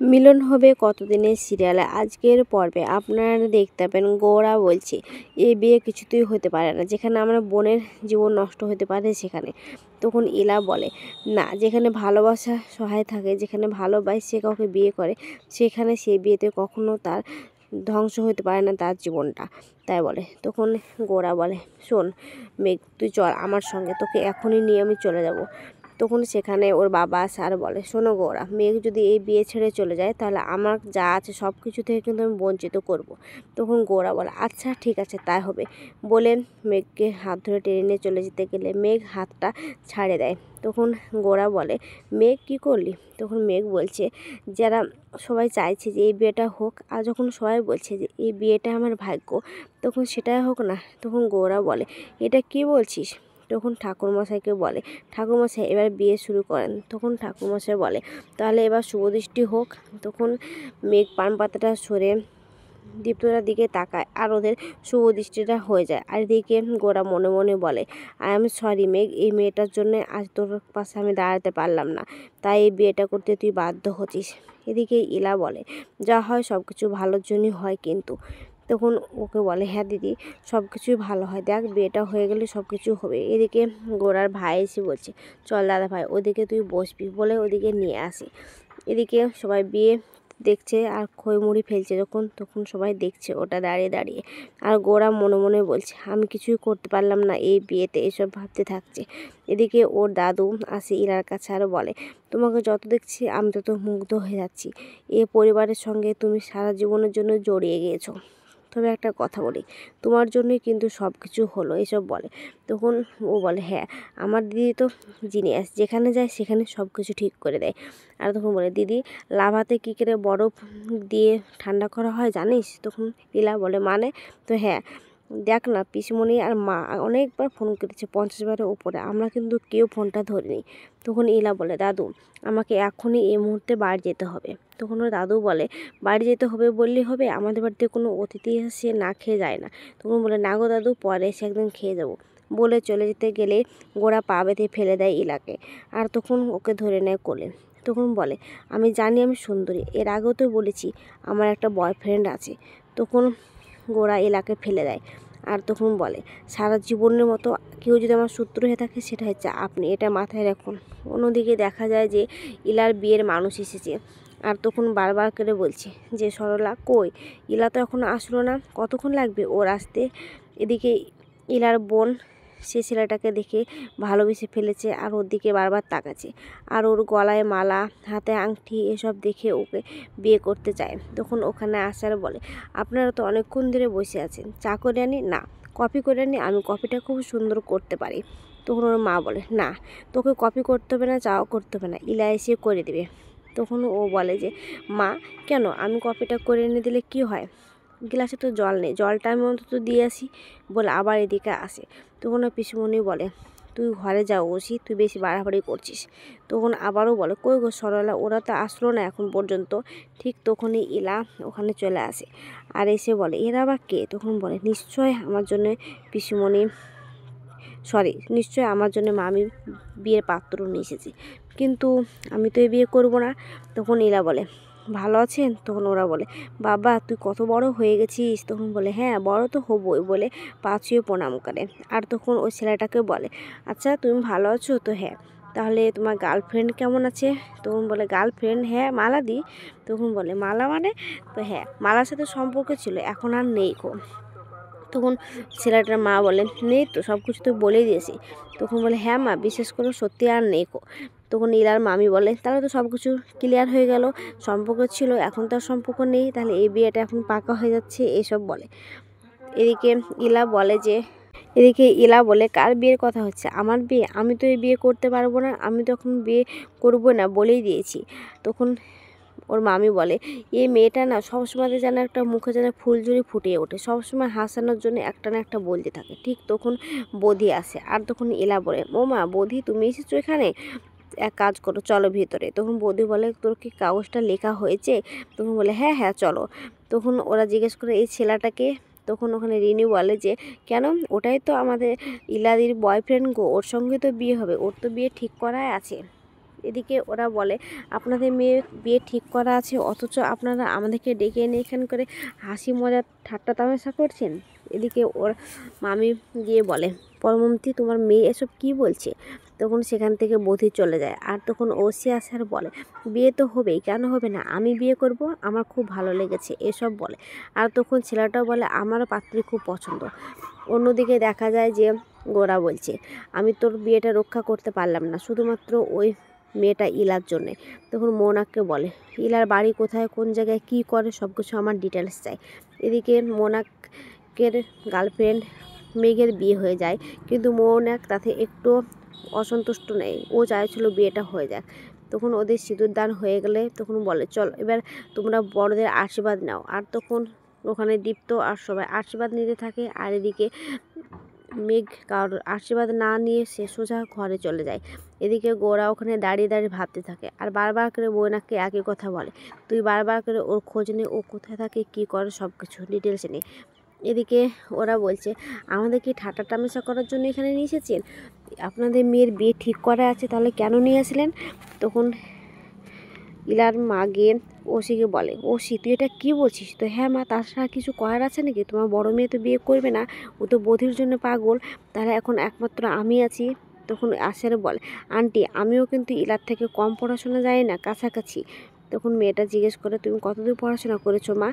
মিলন হবে কতদিনের সিরিয়ালে আজকের পর্বে আপনারা দেখতে পাবেন গৌরা বলছে এই বিয়ে কিছুতেই হতে পারে না, যেখানে আমার বোনের জীবন নষ্ট হতে পারে সেখানে। তখন ইলা বলে না, যেখানে ভালোবাসা সহায় থাকে, যেখানে ভালোবাসে কাউকে বিয়ে করে, সেখানে সেই বিয়েতে কখনো তার ধ্বংস হতে পারে না তার জীবনটা, তাই বলে। তখন গোরা বলে শোন মেঘ, তুই চল আমার সঙ্গে, তোকে এখনই নিয়ে আমি চলে যাব। তখন সেখানে ওর বাবা আসে আর বলে শোনো গৌরা, মেঘ যদি এই বিয়ে ছেড়ে চলে যায় তাহলে আমার যা আছে সব কিছু থেকে কিন্তু আমি বঞ্চিত করব। তখন গৌরা বলে আচ্ছা ঠিক আছে তাই হবে বলে মেঘকে হাত ধরে টেনে নিয়ে চলে যেতে গেলে মেঘ হাতটা ছাড়ে দেয়। তখন গোরা বলে মেঘ কী করলি? তখন মেঘ বলছে যারা সবাই চাইছে যে এই বিয়েটা হোক, আর যখন সবাই বলছে যে এই বিয়েটা আমার ভাগ্য, তখন সেটাই হোক না। তখন গৌরা বলে এটা কি বলছিস? তখন ঠাকুরমশাইকে বলে ঠাকুরমশাই এবার বিয়ে শুরু করেন। তখন ঠাকুরমশাই বলে তাহলে এবার শুভদৃষ্টি হোক। তখন মেঘ পান পাতাটা সরে দীপ্তটার দিকে তাকায় আর ওদের শুভদৃষ্টিটা হয়ে যায়। আর এদিকে গোরা মনে মনে বলে আই এম সরি মেঘ, এই মেয়েটার জন্য আজ তোর পাশে আমি দাঁড়াতে পারলাম না, তাই এই বিয়েটা করতে তুই বাধ্য হচ্ছিস। এদিকে ইলা বলে যা হয় সব কিছু ভালোর জন্যই হয় কিন্তু। তখন ওকে বলে হ্যাঁ দিদি, সব কিছুই ভালো হয়, দেখ বিয়েটা হয়ে গেলে সব কিছু হবে। এদিকে গোরার ভাই এসে বলছে চল দাদা ভাই ওদিকে তুই বসবি বলে ওদিকে নিয়ে আসে। এদিকে সবাই বিয়ে দেখছে আর খইমুড়ি ফেলছে যখন, তখন সবাই দেখছে ওটা দাঁড়িয়ে দাঁড়িয়ে। আর গোরা মনে মনে বলছে আমি কিছুই করতে পারলাম না এই বিয়েতে, এসব ভাবতে থাকছে। এদিকে ওর দাদু আসে ইরার কাছে আর বলে তোমাকে যত দেখছি আমি তত মুগ্ধ হয়ে যাচ্ছি, এ পরিবারের সঙ্গে তুমি সারা জীবনের জন্য জড়িয়ে গিয়েছো। তবে একটা কথা বলি, তোমার জন্যই কিন্তু সব কিছু হলো, এসব বলে। তখন ও বলে হ্যাঁ আমার দিদি তো জিনিয়াস, যেখানে যায় সেখানে সব কিছু ঠিক করে দেয়। আর তখন বলে দিদি লাভাতে কী করে বরফ দিয়ে ঠান্ডা করা হয় জানিস? তখন ইলা বলে মানে? তো হ্যাঁ দেখ না, পিসমণি আর মা অনেকবার ফোন করেছে, 50বারের উপরে, আমরা কিন্তু কেউ ফোনটা ধরিনি। তখন ইলা বলে দাদু আমাকে এখনই এই মুহূর্তে বাড়ি যেতে হবে। তখন ওর দাদু বলে বাড়ি যেতে হবে বললেই হবে? আমাদের বাড়িতে কোনো অতিথি এসে না খেয়ে যায় না। তখন বলে না গো দাদু, পরে এসে একদিন খেয়ে যাবো বলে চলে যেতে গেলে গোড়া পা বেঁধে ফেলে দেয় ইলাকে। আর তখন ওকে ধরে নেয় কোলে। তখন বলে আমি জানি আমি সুন্দরী, এর আগেও তো বলেছি আমার একটা বয়ফ্রেন্ড আছে। তখন গোরা ইলাকে ফেলে দেয়। আর তখন বলে সারা জীবনের মতো কেউ যদি আমার শত্রু হয়ে থাকে সেটা হচ্ছে আপনি, এটা মাথায় রাখুন। অন্যদিকে দেখা যায় যে ইলার বিয়ের মানুষ এসেছে। আর তখন বারবার করে বলছে যে সরলা কই, ইলা তো এখনও আসলো না, কতক্ষণ লাগবে ওর আসতে। এদিকে ইলার বোন সে ছেলেটাকে দেখে ভালোবেসে ফেলেছে আর ওর দিকে বারবার তাকাচ্ছে। আর ওর গলায় মালা, হাতে আংটি এসব দেখে ওকে বিয়ে করতে চায়। তখন ওখানে আসার বলে আপনারা তো অনেকক্ষণ ধরে বসে আছেন, চা করে আনি? না, কফি করে আনি, আমি কফিটা খুব সুন্দর করতে পারি। তখন ওর মা বলে না, তোকে কফি করতে হবে না, চাও করতে হবে না, ইলা এসে করে দেবে। তখন ও বলে যে মা কেন, আমি কফিটা করে এনে দিলে কি হয়? গ্লাসে তো জল নেই, জলটা আমি অন্তত দিয়ে আসি বলে আবার এদিকে আসে। তখন পিসুমণি বলে তুই ঘরে যাও ওসি, তুই বেশি বাড়াবাড়ি করছিস। তখন আবারও বলে কই গো সরলা, ওরা তো আসলো না এখন পর্যন্ত। ঠিক তখনই ইলা ওখানে চলে আসে আর এসে বলে এরা আবার কে? তখন বলে নিশ্চয় আমার জন্য পিসুমণি, নিশ্চয় আমার জন্য মামি বিয়ের পাত্র নিয়ে এসেছে, কিন্তু আমি তো এই বিয়ে করব না। তখন ইলা বলে ভালো আছেন? তখন ওরা বলে বাবা তুই কত বড় হয়ে গেছিস। তখন বলে হ্যাঁ বড় তো হবই বলে পা ছুঁয়ে প্রণাম করে। আর তখন ওই ছেলেটাকে বলে আচ্ছা তুমি ভালো আছো তো? হ্যাঁ, তাহলে তোমার গার্লফ্রেন্ড কেমন আছে? তখন বলে গার্লফ্রেন্ড হ্যাঁ মালা দি। তখন বলে মালা মানে? তো হ্যাঁ মালার সাথে সম্পর্ক ছিল, এখন আর নেই গো। তখন ছেলেটার মা বলে নেই তো, সব কিছু তো বলেই দিয়েছি। তখন বলে হ্যাঁ মা বিশেষ করে সত্যি আর নেই গো। তখন ইলার মামি বলে তাহলে তো সব কিছু ক্লিয়ার হয়ে গেল, সম্পর্ক ছিল এখন তো আর সম্পর্ক নেই, তাহলে এই বিয়েটা এখন পাকা হয়ে যাচ্ছে, এসব বলে। এদিকে ইলা বলে যে কার বিয়ের কথা হচ্ছে? আমার বিয়ে? আমি তো এই বিয়ে করতে পারবো না, আমি তো এখন বিয়ে করবো না বলেই দিয়েছি। তখন ওর মামি বলে এই মেয়েটা না সবসময় যেন একটা মুখে যেন ফুলঝুরি ফুটিয়ে ওঠে, সবসময় হাসানোর জন্য একটা না একটা বলতে থাকে। ঠিক তখন বধি আসে আর তখন ইলা বলে ও মা বধি তুমি এসেছো এখানে, এক কাজ করো চলো ভিতরে। তখন বৌদি বলে তোর কি কাগজটা লেখা হয়েছে? তখন বলে হ্যাঁ হ্যাঁ চলো। তখন ওরা জিজ্ঞেস করে এই ছেলেটাকে? তখন ওখানে রিনি বলে যে কেন, ওটাই তো আমাদের ইলাদির বয়ফ্রেন্ড গো, ওর সঙ্গে তো বিয়ে হবে, ওর তো বিয়ে ঠিক করাই আছে। এদিকে ওরা বলে আপনাদের মেয়ে বিয়ে ঠিক করা আছে, অথচ আপনারা আমাদেরকে ডেকে এনে এখান করে হাসি মজা ঠাট্টা তামাশা করছেন। এদিকে ওর মামি গিয়ে বলে পরমমতি তোমার মেয়ে এসব কি বলছে। তখন সেখান থেকে বধূ চলে যায়। আর তখন ওসি আসে আর বলে বিয়ে তো হবেই, কেন হবে না, আমি বিয়ে করব, আমার খুব ভালো লেগেছে এসব বলে। আর তখন ছেলেটাও বলে আমারও পাত্রী খুব পছন্দ। অন্যদিকে দেখা যায় যে গোরা বলছে আমি তোর বিয়েটা রক্ষা করতে পারলাম না, শুধুমাত্র ওই মেয়েটা ইলার জন্যে। তখন মোনাককে বলে ইলার বাড়ি কোথায়, কোন জায়গায়, কী করে, সব কিছু আমার ডিটেলস চাই। এদিকে মোনাকের গার্লফ্রেন্ড মেঘের বিয়ে হয়ে যায়, কিন্তু মোনাক তাতে একটু অসন্তুষ্ট নেই, ও চাইছিল বিয়েটা হয়ে যাক। তখন ওদের সিঁদুর দান হয়ে গেলে তখন বলে চল এবার তোমরা বড়দের আশীর্বাদ নাও। আর তখন ওখানে দীপ্ত আর সবাই আশীর্বাদ নিতে থাকে। আর এদিকে মেঘ কারোর আশীর্বাদ না নিয়ে সে সোজা ঘরে চলে যায়। এদিকে গোরা ওখানে দাঁড়িয়ে দাঁড়িয়ে ভাবতে থাকে আর বারবার করে মোনাককে একই কথা বলে তুই বারবার করে ওর খোঁজ নে, ও কোথায় থাকে, কী করে, সব কিছু ডিটেলস নে। এদিকে ওরা বলছে আমাদের কি ঠাট্টা তামাশা করার জন্য এখানে নিয়ে এসেছেন, আপনাদের মেয়ের বিয়ে ঠিক করা আছে, তাহলে কেন নিয়ে আসলেন। তখন ইলার মা গিয়ে ওসিকে বলে ওসি তুই এটা কী বলছিস। তো হ্যাঁ মা, তাছাড়া কিছু করার আছে নাকি, তোমার বড় মেয়ে তো বিয়ে করবে না, ও তো বধির জন্য পাগল, তাহলে এখন একমাত্র আমি আছি। তখন আশারে বলে আন্টি আমিও কিন্তু ইলার থেকে কম পড়াশোনা জানি না, কাছাকাছি। তখন মেয়েটা জিজ্ঞেস করে তুমি কতদূর পড়াশোনা করেছো মা।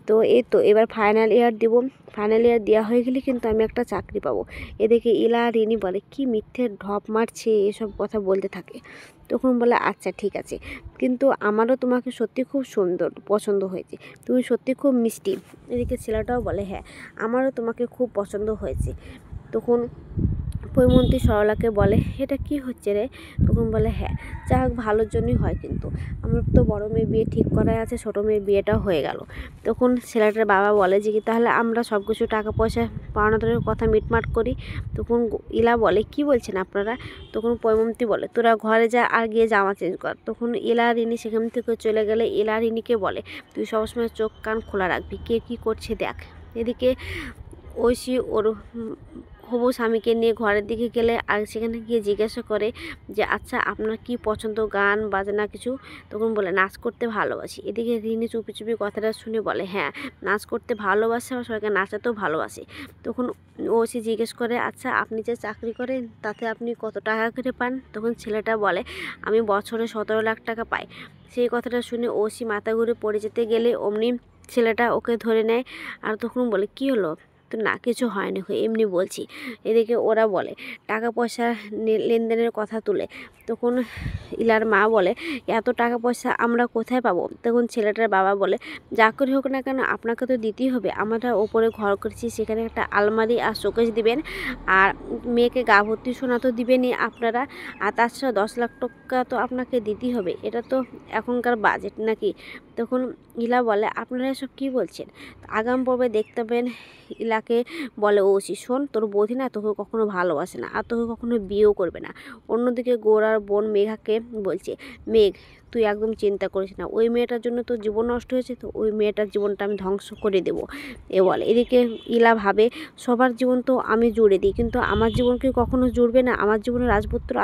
তো এই তো এবার ফাইনাল ইয়ার দেব, ফাইনাল ইয়ার দেওয়া হয়ে গেলে কিন্তু আমি একটা চাকরি পাবো। এদিকে ইলা আর রিনি বলে কি মিথ্যে ঢপ মারছে, এসব কথা বলতে থাকে। তখন বলে আচ্ছা ঠিক আছে, কিন্তু আমারও তোমাকে সত্যি খুব সুন্দর পছন্দ হয়েছে, তুমি সত্যি খুব মিষ্টি। এদিকে ছেলেটাও বলে হ্যাঁ আমারও তোমাকে খুব পছন্দ হয়েছে। তখন পৈমন্তী সরলাকে বলে এটা কি হচ্ছে রে। তখন বলে হ্যাঁ যা হোক ভালোর জন্যই হয়, কিন্তু আমার তো বড় মেয়ের বিয়ে ঠিক করাই আছে, ছোটো মেয়ের বিয়েটাও হয়ে গেল। তখন ছেলেটার বাবা বলে যে কি তাহলে আমরা সব কিছু টাকা পয়সা পাওনাদারের কথা মিটমাট করি। তখন ইলা বলে কি বলছেন আপনারা। তখন পৈমন্তী বলে তোরা ঘরে যা আর গিয়ে জামা চেঞ্জ কর। তখন ইলা রিনি সেখান থেকে চলে গেলে ইলা রিনিকে বলে তুই সবসময় চোখ কান খোলা রাখবি, কে কী করছে দেখ। এদিকে ঐশী ওর হবু স্বামীকে নিয়ে ঘরের দিকে গেলে আর সেখানে গিয়ে জিজ্ঞাসা করে যে আচ্ছা আপনার কি পছন্দ, গান বাজনা কিছু। তখন বলে নাচ করতে ভালোবাসি। এদিকে রিনি চুপি চুপি কথাটা শুনে বলে হ্যাঁ নাচ করতে ভালোবাসে, আর সবাইকে নাচাতেও ভালোবাসে। তখন ঐশী জিজ্ঞেস করে আচ্ছা আপনি যে চাকরি করেন তাতে আপনি কত টাকা করে পান। তখন ছেলেটা বলে আমি বছরে 17 লাখ টাকা পাই। সেই কথাটা শুনে ঐশী মাথা ঘুরে পড়ে যেতে গেলে অমনি ছেলেটা ওকে ধরে নেয়। আর তখন বলে কি হলো, তো না কিছু হয়নি, এমনি বলছি। এদিকে ওরা বলে টাকা পয়সা লেনদেনের কথা তুলে। তখন ইলার মা বলে এত টাকা পয়সা আমরা কোথায় পাবো। তখন ছেলেটার বাবা বলে যা করে হোক না কেন আপনাকে তো দিতেই হবে, আমরা ওপরে ঘর করেছি, সেখানে একটা আলমারি আর শোকেস দিবেন, আর মেয়েকে গা ভর্তি সোনা তো দিবেনই আপনারা, আর তাছাড়া 10 লাখ টাকা তো আপনাকে দিতেই হবে, এটা তো এখনকার বাজেট নাকি। তখন ইলা বলে আপনারা এসব কী বলছেন। আগাম পর্বে দেখতে পেন ইলাকে বলে ওসি শোন তোর বৌদি না তোকে কখনো ভালোবাসে না, আর তোকে কখনো বিয়েও করবে না। অন্যদিকে গোরার বোন মেঘাকে বলছে মেঘ তুই একদম চিন্তা করিস না, ওই মেয়েটার জন্য তোর জীবন নষ্ট হয়েছে, তো ওই মেয়েটার জীবনটা আমি ধ্বংস করে দেবো এ বলে। এদিকে ইলা ভাবে সবার জীবন তো আমি জুড়ে দিই, কিন্তু আমার জীবন কি কখনো জুড়বে না, আমার জীবনে রাজপুত্র